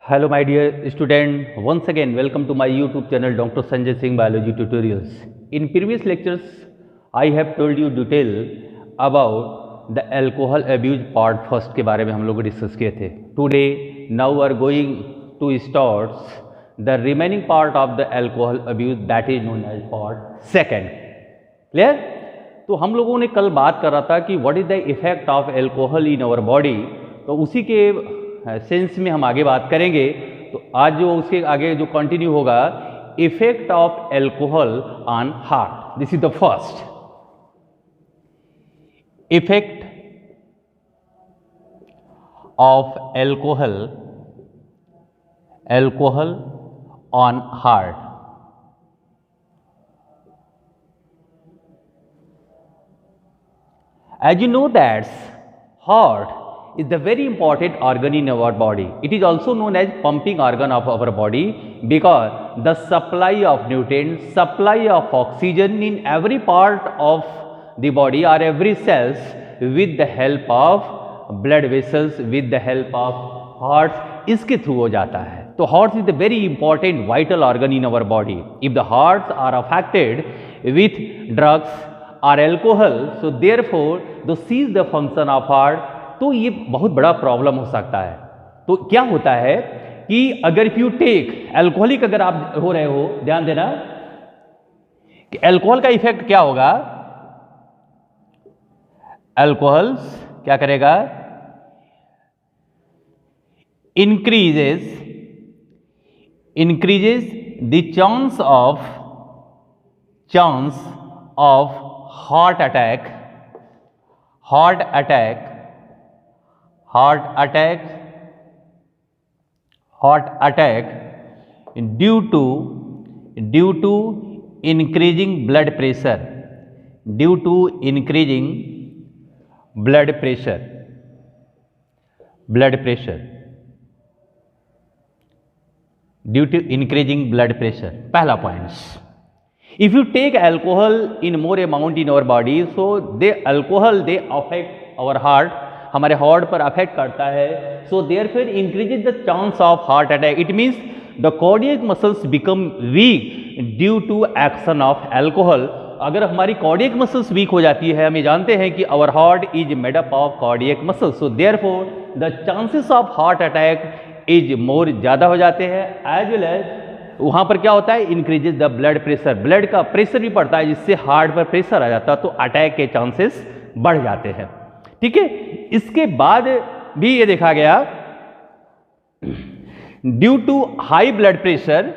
Hello my dear student, once again welcome to my YouTube channel Dr. Sanjay Singh Biology Tutorials. In previous lectures, I have told you detail about the alcohol abuse part first के बारे में हम लोग discuss किए थे. Today, now we are going to start the remaining part of the alcohol abuse that is known as part second. Clear? तो हम लोगों ने कल बात कर रहा था कि what is the effect of alcohol in our body. तो उसी के सेंस में हम आगे बात करेंगे. तो आज जो उसके आगे जो कंटिन्यू होगा, effect of alcohol on heart. This is the first effect of alcohol on heart. As you know that heart is the very important organ in our body. It is also known as pumping organ of our body because the supply of nutrients, supply of oxygen in every part of the body or every cells with the help of blood vessels, with the help of hearts, इसके through हो जाता है. तो heart is the very important vital organ in our body. If the hearts are affected with drugs or alcohol, so therefore to cease the function of heart, तो ये बहुत बड़ा problem हो सकता है. तो क्या होता है कि अगर इफ यू टेक अल्कोहलिक, अगर आप हो रहे हो, ध्यान देना कि अल्कोहल का इफेक्ट क्या होगा. अल्कोहल क्या करेगा, increases the chance of heart attack due to increasing blood pressure, due to increasing blood pressure. पहला point. If you take alcohol in more amount in our body, so alcohol affect our heart, हमारे heart पर affect करता है. So therefore increases the chance of heart attack. It means the cardiac muscles become weak due to action of alcohol. अगर हमारी cardiac muscles weak हो जाती है, हम ये जानते हैं कि our heart is made up of cardiac muscles. So therefore the chances of heart attack is more ज़्यादा हो जाते हैं. As well as वहाँ पर क्या होता है, increases the blood pressure, blood का प्रेशर भी बढ़ता है, जिससे हार्ट पर प्रेशर आ जाता है, तो अटैक के चांसेस बढ़ जाते हैं. ठीक है. इसके बाद भी ये देखा गया, due to high blood pressure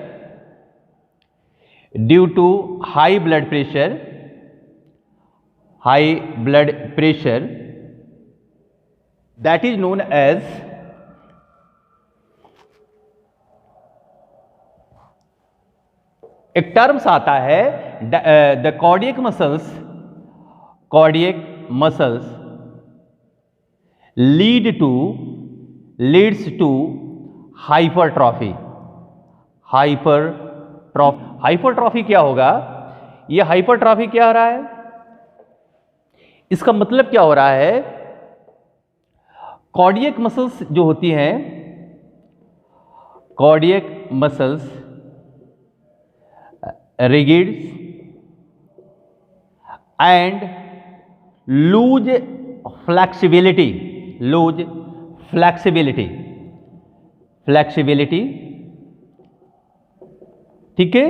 that is known as एक टर्म्स आता है, the cardiac muscles leads to hypertrophy. Hypertrophy क्या होगा, ये हाइपरट्रॉफी क्या हो रहा है, इसका मतलब क्या हो रहा है, कार्डियक मसल्स जो होती हैं, cardiac muscles rigids and lose flexibility. ठीक है,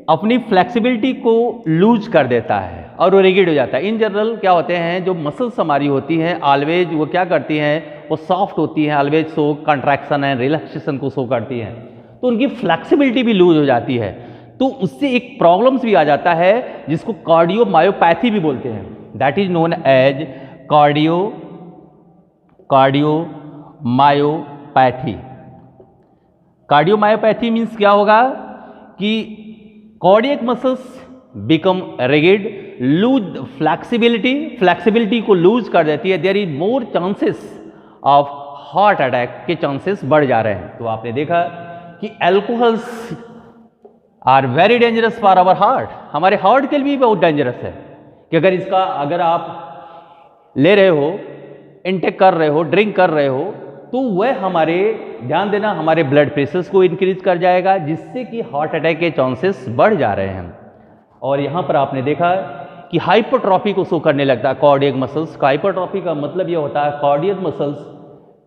अपनी फ्लेक्सिबिलिटी को लूज कर देता है और वो रिगिड हो जाता है. इन जनरल क्या होते हैं, जो मसल्स हमारी होती हैं ऑलवेज वो क्या करती हैं, वो सॉफ्ट होती हैं, always show contraction and relaxation को शो करती हैं, तो उनकी फ्लेक्सिबिलिटी भी लूज हो जाती है. तो उससे एक प्रॉब्लम्स भी आ जाता है जिसको कार्डियोमायोपैथी भी बोलते हैं. That is known as cardiomyopathy. Cardiomyopathy means क्या होगा कि cardiac muscles become rigid, lose flexibility को लूज कर देती है. There is more chances of heart attack के चांसेस बढ़ जा रहे हैं. तो आपने देखा कि alcohols are very dangerous for our heart. हमारे हार्ट के लिए भी बहुत डेंजरस है कि अगर आप ले रहे हो, इनटेक कर रहे हो, ड्रिंक कर रहे हो, तो वह हमारे, ध्यान देना, हमारे ब्लड प्रेशर्स को इंक्रीज कर जाएगा, जिससे कि हार्ट अटैक के चांसेस बढ़ जा रहे हैं। और यहाँ पर आपने देखा कि हाइपरट्रॉफी को शो करने लगता है कार्डियक मसल्स का। हाइपरट्रॉफी का मतलब ये होता है कार्डियक मसल्स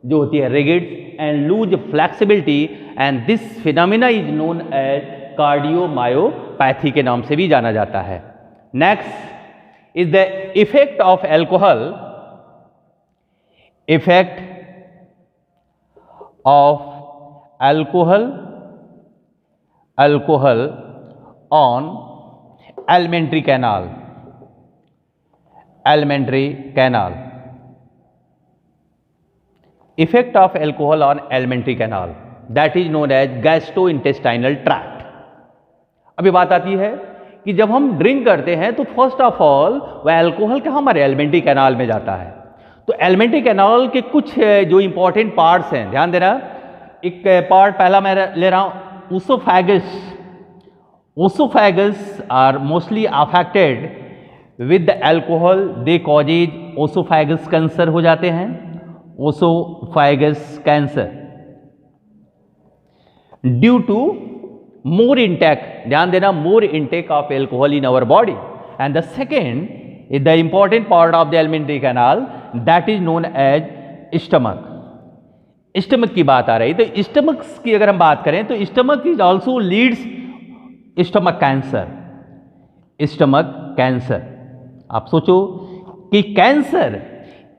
जो होती है rigid and lose flexibility, and this phenomena is known as cardiomyopathy के नाम से भी जाना जाता है। Next is the effect of alcohol, effect of alcohol on alimentary canal, effect of alcohol on alimentary canal, that is known as gastrointestinal tract। अभी बात आती है कि जब हम ड्रिंक करते हैं तो फर्स्ट ऑफ ऑल वह अल्कोहल क्या हमारे एलिमेंट्री कैनाल में जाता है। तो एलिमेंट्री कैनाल के कुछ जो इंपॉर्टेंट पार्ट्स हैं, ध्यान देना। एक पार्ट पहला मैं ले रहा हूं, oesophagus. Esophagus are mostly affected with the alcohol, they causes esophagus cancer हो जाते हैं, esophagus cancer due to more intake, ध्यान देना, more intake of alcohol in our body। And the second is the important part of the alimentary canal, that is known as stomach। Stomach की बात आ रही, तो stomach की अगर हम बात करें तो stomach is also leads stomach cancer. Stomach cancer, आप सोचो कि cancer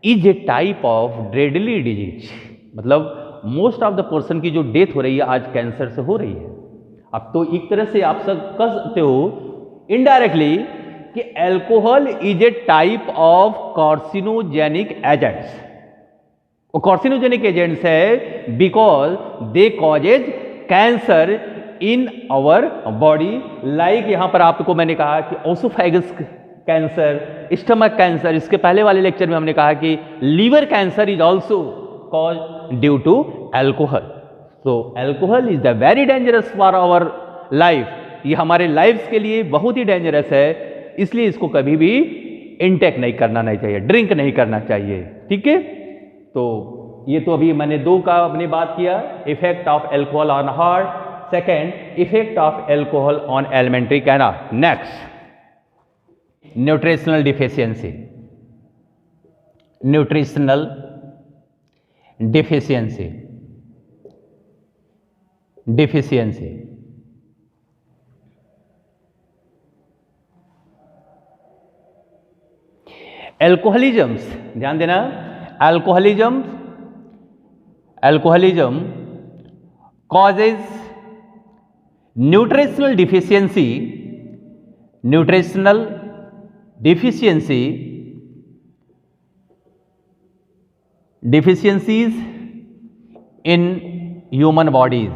is a type of deadly disease, मतलब मोस्ट ऑफ द पर्सन की जो डेथ हो रही है आज कैंसर से हो रही है। अब तो एक तरह से आप सब कह सकते हो इनडायरेक्टली कि alcohol is a type of carcinogenic agents. वो कार्सिनोजेनिक एजेंट्स है because they causes cancer in our body. Like यहां पर आपको मैंने कहा कि ओसोफेगस कैंसर, स्टमक कैंसर, इसके पहले वाले लेक्चर में हमने कहा कि liver cancer is also cause due to alcohol. So alcohol is the very dangerous for our life. ये हमारे लाइफ के लिए बहुत ही डेंजरस है, इसलिए इसको कभी भी इनटेक नहीं करना नहीं चाहिए, ड्रिंक नहीं करना चाहिए। ठीक है, तो ये तो अभी मैंने दो का अपनी बात किया, effect of alcohol on heart, second effect of alcohol on alimentary canal. Next nutritional deficiency. Nutritional deficiency, deficiency alcoholisms, ध्यान देना, alcoholism causes nutritional deficiencies in human bodies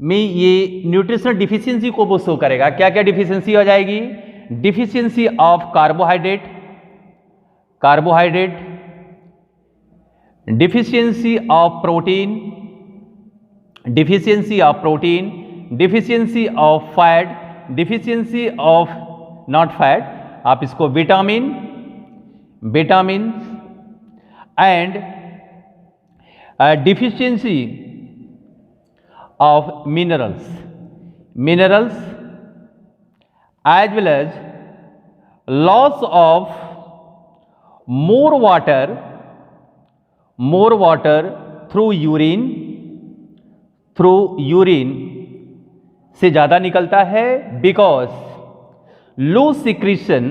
में ये न्यूट्रिशनल डिफिशियंसी को वो शो करेगा। क्या क्या डिफिशियंसी हो जाएगी? Deficiency of carbohydrate, deficiency of protein, deficiency of fat, deficiency of not fat, आप इसको vitamin and deficiency of minerals as well as loss of more water through urine से ज़्यादा निकलता है because low secretion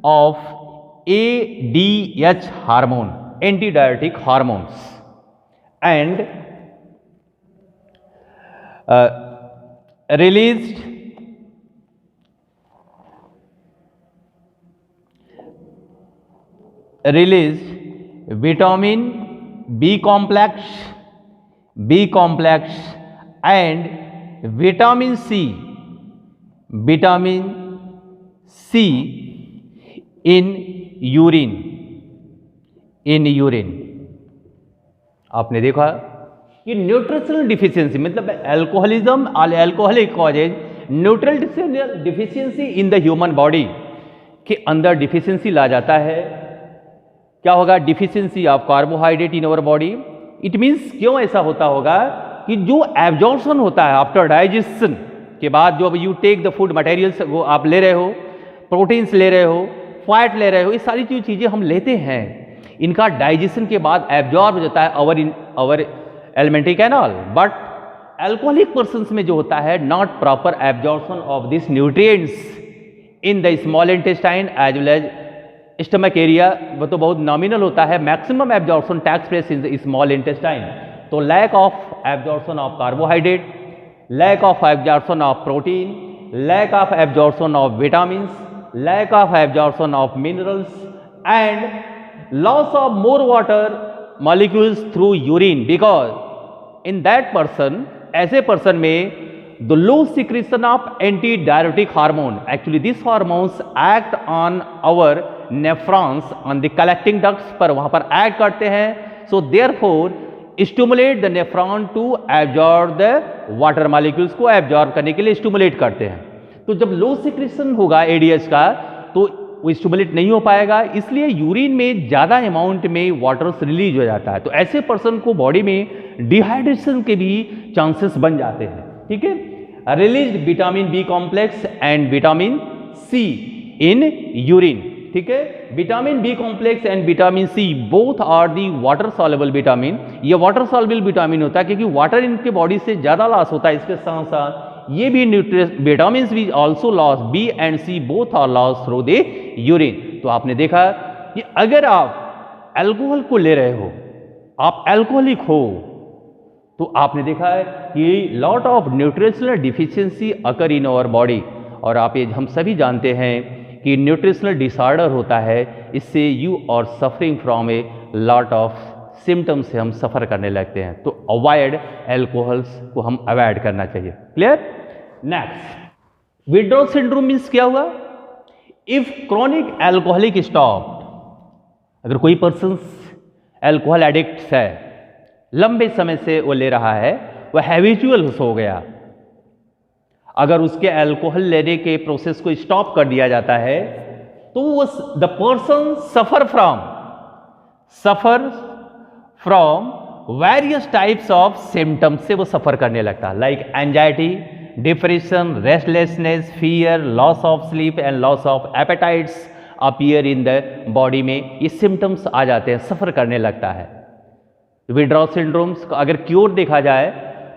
of ADH hormone, antidiuretic hormones, and released vitamin B complex and vitamin C in urine। आपने देखा कि nutritional deficiency मतलब alcoholic causes nutritional deficiency in the human body के अंदर डिफिशियंसी ला जाता है क्या होगा, deficiency of carbohydrate in our body. It means क्यों ऐसा होता होगा कि जो एब्जॉर्प्शन होता है आफ्टर डाइजेशन के बाद, जो you take the food materials वो आप ले रहे हो, प्रोटीन्स ले रहे हो, फैट ले रहे हो, ये सारी जो चीज़ें हम लेते हैं, इनका डाइजेशन के बाद एब्जॉर्ब हो जाता है our alimentary canal. But alcoholic persons में जो होता है, not proper absorption of this nutrients in the small intestine as well as stomach area, वो तो बहुत नॉमिनल होता है। Maximum absorption takes place in the small intestine. तो lack of absorption of carbohydrate, lack of absorption of protein, lack of absorption of vitamins, lack of absorption of minerals and loss of more water molecules through urine, because in that person, ऐसे person में the low secretion of antidiuretic hormone, actually these hormones act on our nephrons, on the collecting ducts पर वहाँ पर act करते हैं, so therefore stimulate the nephron to absorb the water molecules, को absorb करने के लिए stimulate करते हैं। तो जब low secretion होगा ADH का तो वो स्टिमुलेट नहीं हो पाएगा, इसलिए यूरिन में ज़्यादा अमाउंट में वाटर्स रिलीज हो जाता है। तो ऐसे पर्सन को बॉडी में डिहाइड्रेशन के भी चांसेस बन जाते हैं। ठीक है, release vitamin B complex and vitamin C in urine. ठीक है, vitamin B complex and vitamin C both are the water soluble vitamin. ये वाटर सॉल्युबल विटामिन होता है क्योंकि वाटर इनके बॉडी से ज़्यादा लॉस होता है। इसके साथ साथ ये भी विटामिन भी also loss, B and C both are loss through the urine. तो आपने देखा कि अगर आप अल्कोहल को ले रहे हो, आप अल्कोहलिक हो, तो आपने देखा है कि lot of nutritional deficiency occur in our body. और आप ये हम सभी जानते हैं कि न्यूट्रिशनल डिसऑर्डर होता है, इससे you are suffering from a lot of symptoms से हम सफ़र करने लगते हैं। तो अवॉइड अल्कोहल्स को हम अवॉइड करना चाहिए। Clear? Next, withdrawal syndrome means क्या हुआ? इफ क्रॉनिक अल्कोहलिक स्टॉप, अगर कोई पर्सन अल्कोहल एडिक्ट है, लंबे समय से वो ले रहा है, वह हैबिचुअल हो गया, अगर उसके अल्कोहल लेने के प्रोसेस को स्टॉप कर दिया जाता है तो वो the person suffer from various types of symptoms से वो सफर करने लगता है, like anxiety, depression, restlessness, fear, loss of sleep and loss of appetites appear in the body में ये सिम्टम्स आ जाते हैं, सफर करने लगता है। विड्रॉल सिंड्रोम्स का अगर क्योर देखा जाए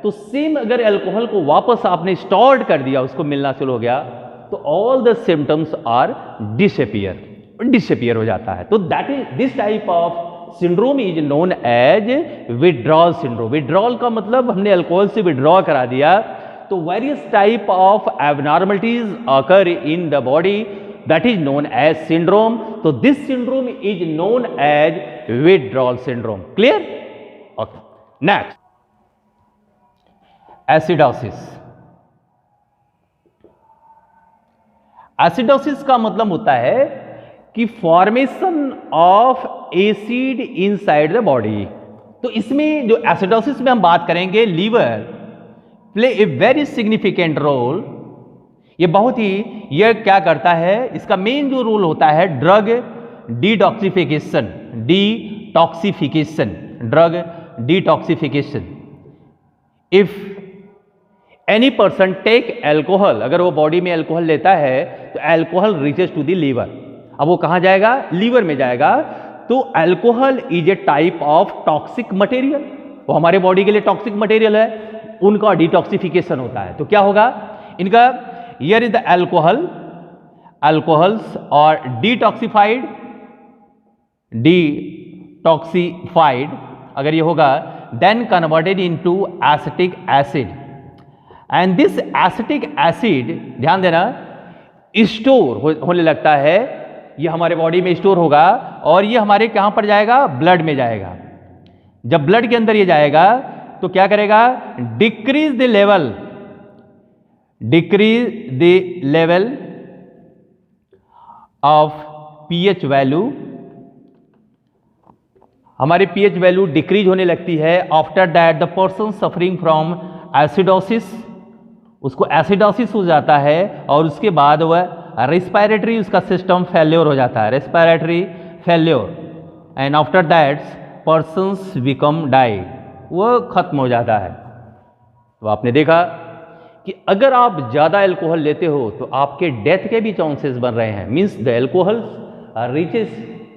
तो सेम, अगर अल्कोहल को वापस आपने स्टॉर्ड कर दिया, उसको मिलना शुरू हो गया, तो all the symptoms are disappear हो जाता है। तो that is this type of syndrome is known as withdrawal syndrome. Withdrawal का मतलब हमने अल्कोहल से विड्रॉ करा दिया, तो various type of abnormalities occur in the body, that is known as syndrome. तो this syndrome is known as withdrawal syndrome. Clear? Okay, next, acidosis. Acidosis का मतलब होता है कि formation of acid inside the body. तो इसमें जो acidosis में हम बात करेंगे, liver play a very significant role. ये बहुत ही, ये क्या करता है, इसका मेन जो रोल होता है drug detoxification, drug detoxification. If any person take alcohol, अगर वो बॉडी में अल्कोहल लेता है तो alcohol reaches to the liver. अब वो कहाँ जाएगा? लीवर में जाएगा। तो alcohol is a type of toxic material, वो हमारे बॉडी के लिए टॉक्सिक मटेरियल है, उनका डिटॉक्सिफिकेशन होता है। तो क्या होगा इनका? हियर इज द अल्कोहल्स और डिटॉक्सिफाइड, अगर ये होगा, then converted into acetic acid, and this acetic acid, ध्यान देना, स्टोर होने लगता है, ये हमारे बॉडी में स्टोर होगा और ये हमारे कहां पर जाएगा? ब्लड में जाएगा। जब ब्लड के अंदर ये जाएगा तो क्या करेगा? Decrease the level of pH value, हमारी पीएच वैल्यू डिक्रीज होने लगती है। After that the person suffering from acidosis, उसको एसिडोसिस हो जाता है और उसके बाद वह रेस्पिरेटरी, उसका सिस्टम फेल्योर हो जाता है, respiratory failure. And after that persons become die, वो खत्म हो जाता है। तो आपने देखा कि अगर आप ज़्यादा अल्कोहल लेते हो तो आपके डेथ के भी चांसेस बन रहे हैं। मीन्स द अल्कोहल रीचेस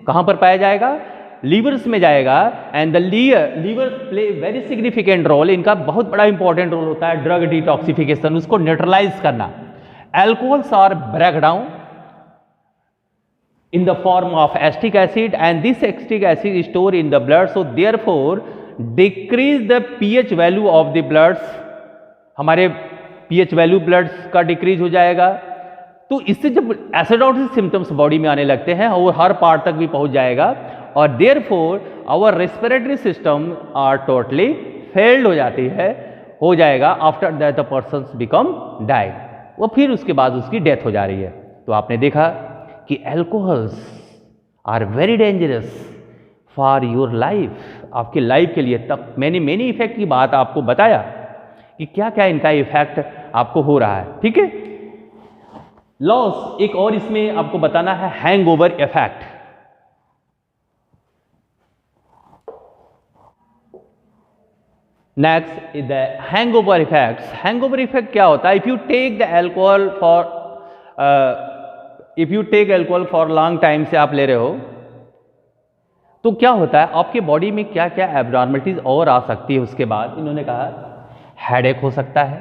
कहाँ पर पाया जाएगा? लीवर्स में जाएगा। And the liver play very significant role, इनका बहुत बड़ा इंपॉर्टेंट रोल होता है ड्रग डिटॉक्सिफिकेशन, उसको न्यूट्रलाइज करना। Alcohols are break down in the form of acetic acid and this acetic acid is stored in the blood, so therefore decrease the pH value of the bloods, हमारे pH value bloods का decrease हो जाएगा। तो इससे जब acidosis symptoms body में आने लगते हैं और हर पार्ट तक भी पहुंच जाएगा और therefore our respiratory system are totally failed हो जाती है, हो जाएगा। After that the persons become die, वो फिर उसके बाद उसकी डेथ हो जा रही है। तो आपने देखा कि alcohols are very dangerous for your life, आपकी लाइफ के लिए। तब मैंने मेनी इफेक्ट की बात आपको बताया कि क्या क्या इनका इफेक्ट आपको हो रहा है, ठीक है। लॉस एक और इसमें आपको बताना है, hangover effect. Next is the hangover effects. Hangover effect क्या होता है? If you take the alcohol for long time से आप ले रहे हो तो क्या होता है, आपके बॉडी में क्या क्या एब्नॉर्मलिटीज और आ सकती है। उसके बाद इन्होंने कहा हेडेक हो सकता है,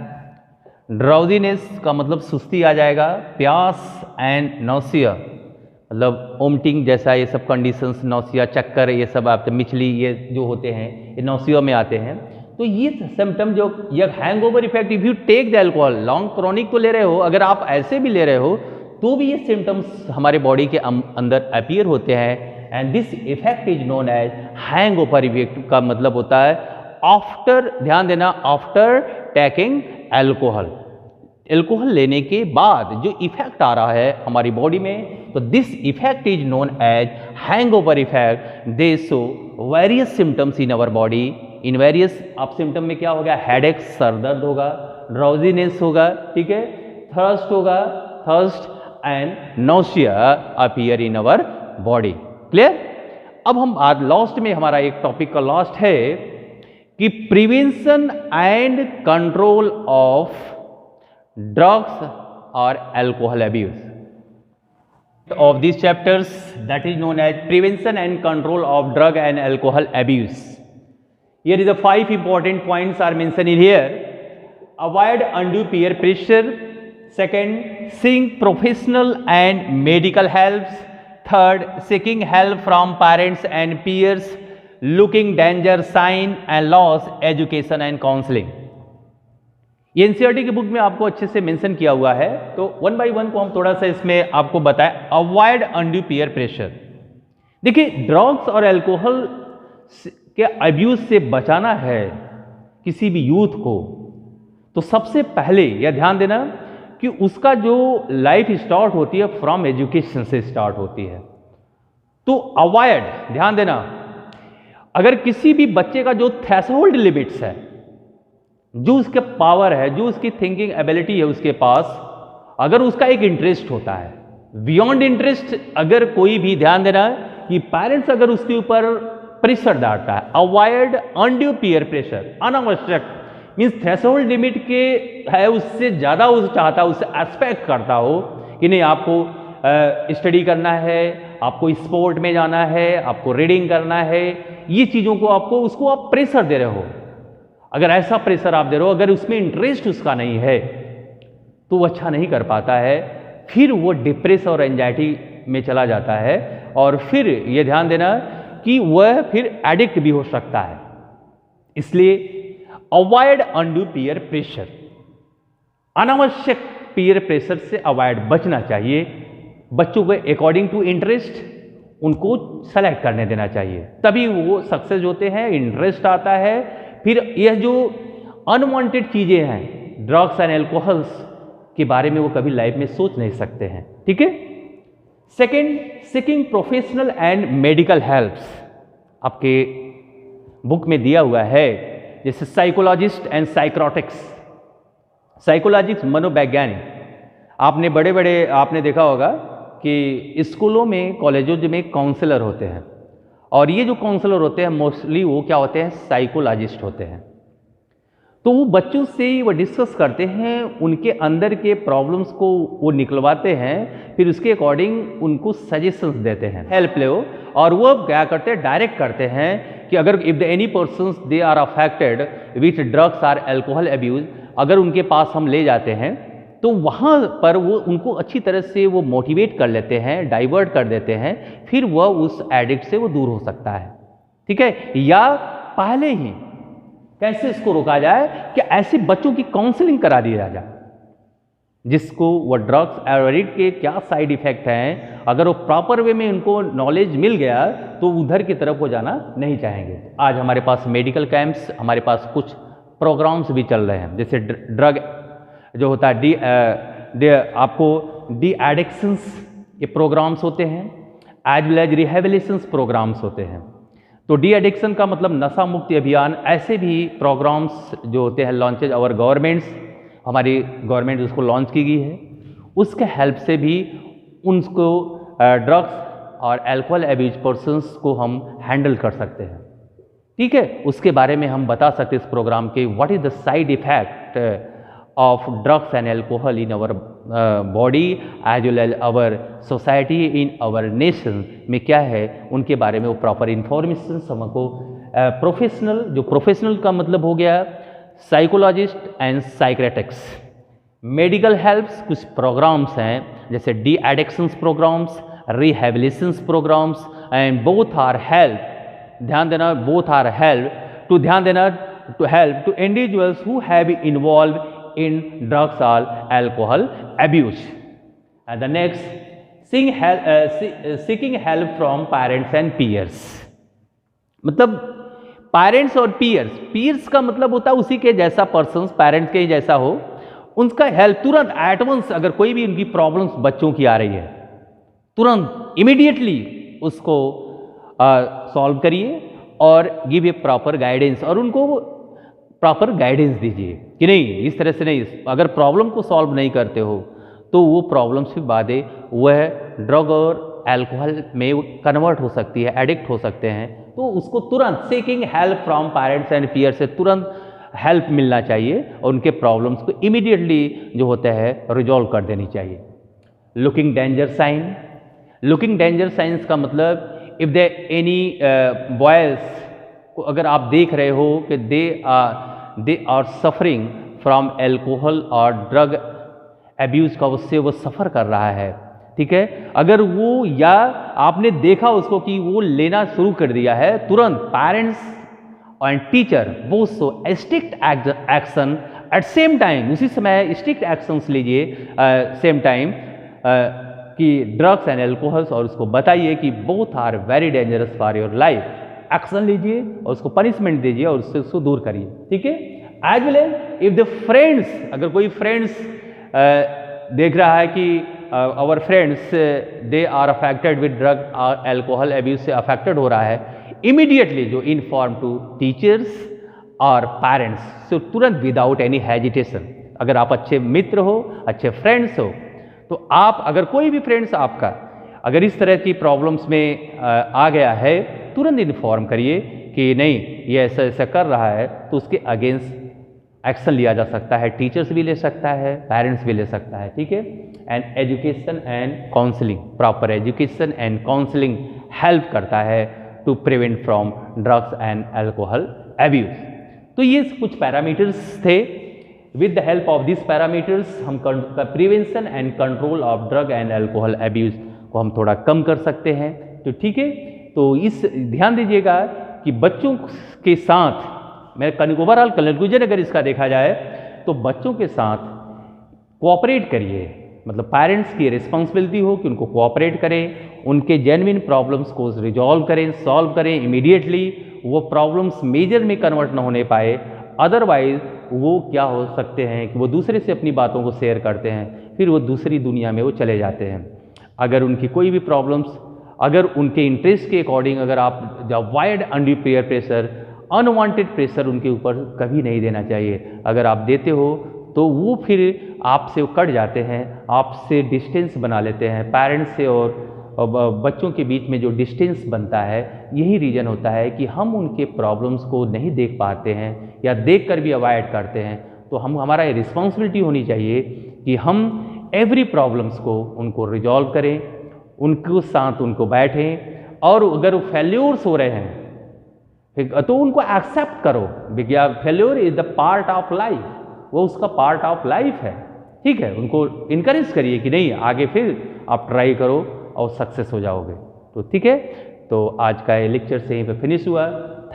ड्राउजीनेस का मतलब सुस्ती आ जाएगा, प्यास एंड नौसिया मतलब ओमटिंग जैसा ये सब कंडीशंस, नौसिया, चक्कर, ये सब आप मिचली ये जो होते हैं ये नौसिया में आते हैं। तो ये सिम्टम जो ये hangover effect, if you take the alcohol long chronic तो ले रहे हो, अगर आप ऐसे भी ले रहे हो तो भी ये सिम्टम्स हमारे बॉडी के अंदर अपीयर होते हैं। And this effect is known as hangover effect का मतलब होता है आफ्टर, ध्यान देना, आफ्टर टेकिंग अल्कोहल, अल्कोहल लेने के बाद जो इफेक्ट आ रहा है हमारी बॉडी में, तो this effect is known as hangover effect. They show various symptoms in our body. इन वेरियस आप सिम्टम में क्या होगा? हेडेक, सर दर्द होगा, ड्राउजीनेस होगा, ठीक है, थर्स्ट होगा, thirst and nausea appear in our body. Clear? अब हम आज लास्ट में, हमारा एक टॉपिक का लास्ट है कि prevention and control of drugs और alcohol abuse. Of this chapters that is known as prevention and control of drug and alcohol abuse. Here is the 5 important points are mentioned in here. Avoid undue peer pressure. Second, seek professional and medical help. Third, seeking help from parents and peers. Looking danger sign and loss, education and counseling. ये NCERT की book में आपको अच्छे से mention किया हुआ है, तो वन बाय वन को हम थोड़ा सा इसमें आपको बताएं। Avoid undue peer pressure. देखिए, ड्रग्स और अल्कोहल के अब्यूज से बचाना है किसी भी यूथ को, तो सबसे पहले यह ध्यान देना कि उसका जो लाइफ स्टार्ट होती है फ्रॉम एजुकेशन से स्टार्ट होती है। तो अवॉइड, ध्यान देना, अगर किसी भी बच्चे का जो थ्रेशोल्ड लिमिट्स है, जो उसके पावर है, जो उसकी थिंकिंग एबिलिटी है उसके पास, अगर उसका एक इंटरेस्ट होता है, बियॉन्ड इंटरेस्ट अगर कोई भी, ध्यान देना कि पेरेंट्स अगर उसके ऊपर प्रेशर डालता है, अवॉइड अनड्यू पीयर प्रेशर, अनावश्यक मीन्स थ्रेशोल्ड लिमिट के है उससे ज़्यादा उस चाहता है, उससे एक्सपेक्ट करता हो कि नहीं आपको स्टडी करना है, आपको स्पोर्ट में जाना है, आपको रीडिंग करना है, ये चीज़ों को आपको, उसको आप प्रेशर दे रहे हो। अगर ऐसा प्रेशर आप दे रहे हो, अगर उसमें इंटरेस्ट उसका नहीं है तो वो अच्छा नहीं कर पाता है, फिर वो डिप्रेस और एंजाइटी में चला जाता है और फिर ये ध्यान देना कि वह फिर एडिक्ट भी हो सकता है। इसलिए अवॉइड अनड्यू पीयर प्रेशर, अनावश्यक पीयर प्रेशर से अवॉइड, बचना चाहिए। बच्चों को अकॉर्डिंग टू इंटरेस्ट उनको सेलेक्ट करने देना चाहिए, तभी वो सक्सेस होते हैं, इंटरेस्ट आता है। फिर यह जो अनवांटेड चीजें हैं ड्रग्स एंड अल्कोहल्स के बारे में वो कभी लाइफ में सोच नहीं सकते हैं, ठीक है। Second, seeking professional and medical helps, आपके बुक में दिया हुआ है, जैसे साइकोलॉजिस्ट एंड साइक्रोटिक्स। साइकोलॉजिस्ट मनोवैज्ञानिक, आपने बड़े बड़े आपने देखा होगा कि स्कूलों में, कॉलेजों में काउंसलर होते हैं और ये जो काउंसलर होते हैं मोस्टली वो क्या होते हैं, साइकोलॉजिस्ट होते हैं। तो वो बच्चों से वो डिस्कस करते हैं, उनके अंदर के प्रॉब्लम्स को वो निकलवाते हैं, फिर उसके अकॉर्डिंग उनको सजेशंस देते हैं, हेल्प लो। और वो क्या करते हैं, डायरेक्ट करते हैं कि अगर if the any persons they are affected with drugs or alcohol abuse, अगर उनके पास हम ले जाते हैं तो वहाँ पर वो उनको अच्छी तरह से वो मोटिवेट कर लेते हैं, डाइवर्ट कर देते हैं, फिर वह उस एडिक्ट से वो दूर हो सकता है। ठीक है, या पहले ही कैसे इसको रोका जाए कि ऐसे बच्चों की काउंसलिंग करा दिया जाए, जिसको वह ड्रग्स एडिक्ट के क्या साइड इफेक्ट हैं, अगर वो प्रॉपर वे में उनको नॉलेज मिल गया तो उधर की तरफ वो जाना नहीं चाहेंगे। आज हमारे पास मेडिकल कैंप्स, हमारे पास कुछ प्रोग्राम्स भी चल रहे हैं, जैसे ड्रग जो होता है आपको डी एडिक्शंस ये प्रोग्राम्स होते हैं, एज वेल एज रिहेबिलिटेशंस प्रोग्राम्स होते हैं। तो डी एडिक्शन का मतलब नशा मुक्ति अभियान, ऐसे भी प्रोग्राम्स जो होते हैं लॉन्चेज आवर गवर्नमेंट्स, हमारी गवर्नमेंट उसको लॉन्च की गई है, उसके हेल्प से भी उनको ड्रग्स और अल्कोहल एब्यूज पर्सन्स को हम हैंडल कर सकते हैं। ठीक है, उसके बारे में हम बता सकते हैं इस प्रोग्राम के what is the side effect of drugs and alcohol in our body as well as our society in our nation में क्या है, उनके बारे में वो प्रॉपर इंफॉर्मेशन हमको प्रोफेशनल, जो प्रोफेशनल का मतलब हो गया psychologist and psychiatrics, medical helps कुछ प्रोग्राम्स हैं जैसे de addictions programs, rehabilitations programs, and both are help, ध्यान देना, बोथ आर हेल्प टू, ध्यान देना, to help to individuals who have involve in drugs or alcohol abuse. And the next, seeking help from parents and peers. मतलब parents और peers का मतलब होता है उसी के जैसा पर्सन्स, पेरेंट्स के ही जैसा हो, उनका हेल्प तुरंत एट वंस, अगर कोई भी उनकी प्रॉब्लम्स बच्चों की आ रही है तुरंत इमीडिएटली उसको सॉल्व करिए और गिव ए प्रॉपर गाइडेंस, और उनको प्रॉपर गाइडेंस दीजिए कि नहीं इस तरह से नहीं, अगर प्रॉब्लम को सॉल्व नहीं करते हो तो वो प्रॉब्लम्स भी बातें वह ड्रग और अल्कोहल में कन्वर्ट हो सकती है, एडिक्ट हो सकते हैं। तो उसको तुरंत seeking help from parents and peer से तुरंत हेल्प मिलना चाहिए और उनके प्रॉब्लम्स को इमीडिएटली जो होता है रिजॉल्व कर देनी चाहिए। Looking danger sign, looking danger signs का मतलब इफ दे एनी बॉयज़ को अगर आप देख रहे हो कि they are suffering from alcohol और ड्रग एब्यूज़ का, उससे वो सफ़र कर रहा है, ठीक है, अगर वो या आपने देखा उसको कि वो लेना शुरू कर दिया है, तुरंत पेरेंट्स एंड टीचर वो so strict action at same time, उसी समय स्ट्रिक्ट एक्शंस लीजिए सेम टाइम कि ड्रग्स एंड एल्कोहल्स, और उसको बताइए कि both are very dangerous for your life, action लीजिए और उसको पनिशमेंट दीजिए और उससे उसको दूर करिए। ठीक है, as well as if the friends, अगर कोई फ्रेंड्स देख रहा है कि our friends they are affected with drug और एल्कोहल एब्यूज से अफेक्टेड हो रहा है, इमीडिएटली जो इन्फॉर्म टू टीचर्स और पेरेंट्स, सो तुरंत विदाउट एनी हेजिटेशन, अगर आप अच्छे मित्र हो, अच्छे फ्रेंड्स हो, तो आप अगर कोई भी फ्रेंड्स आपका अगर इस तरह की प्रॉब्लम्स में आ गया है, तुरंत इन्फॉर्म करिए कि नहीं ये ऐसा ऐसा कर रहा है, तो उसके अगेंस्ट एक्शन लिया जा सकता है, टीचर्स भी ले सकता है, पेरेंट्स भी ले सकता है। ठीक है, and education and counselling, proper education and counselling help करता है to prevent from drugs and alcohol abuse. तो ये कुछ पैरामीटर्स थे, with the help of this parameters हम prevention and control of drug and alcohol abuse को हम थोड़ा कम कर सकते हैं। तो ठीक है, तो इस ध्यान दीजिएगा कि बच्चों के साथ, मैं ओवरऑल कंक्लूजन अगर इसका देखा जाए तो बच्चों के साथ कोऑपरेट करिए, मतलब पेरेंट्स की रिस्पॉन्सिबिलिटी हो कि उनको कोऑपरेट करें, उनके जेन्युइन प्रॉब्लम्स को रिजॉल्व करें, सॉल्व करें इमीडिएटली, वो प्रॉब्लम्स मेजर में कन्वर्ट ना होने पाए, अदरवाइज वो क्या हो सकते हैं कि वो दूसरे से अपनी बातों को शेयर करते हैं, फिर वो दूसरी दुनिया में वो चले जाते हैं। अगर उनकी कोई भी प्रॉब्लम्स, अगर उनके इंटरेस्ट के अकॉर्डिंग अगर आप avoid undue peer pressure, unwanted pressure उनके ऊपर कभी नहीं देना चाहिए। अगर आप देते हो तो वो फिर आपसे कट जाते हैं, आपसे डिस्टेंस बना लेते हैं, पेरेंट्स से और बच्चों के बीच में जो डिस्टेंस बनता है यही रीज़न होता है कि हम उनके प्रॉब्लम्स को नहीं देख पाते हैं या देख कर भी अवॉइड करते हैं। तो हमारा ये रिस्पॉन्सिबिलिटी होनी चाहिए कि हम एवरी प्रॉब्लम्स को उनको रिजॉल्व करें, उनके साथ उनको बैठें, और अगर वो फेल्योर्स हो रहे हैं तो उनको एक्सेप्ट करो। Failure is the part of life, वो उसका पार्ट ऑफ लाइफ है, ठीक है। उनको इनकरेज करिए कि नहीं, आगे फिर आप ट्राई करो और सक्सेस हो जाओगे। तो ठीक है, तो आज का ये लेक्चर से यहीं पे फिनिश हुआ।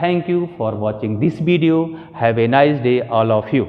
Thank you for watching this video. Have a nice day all of you.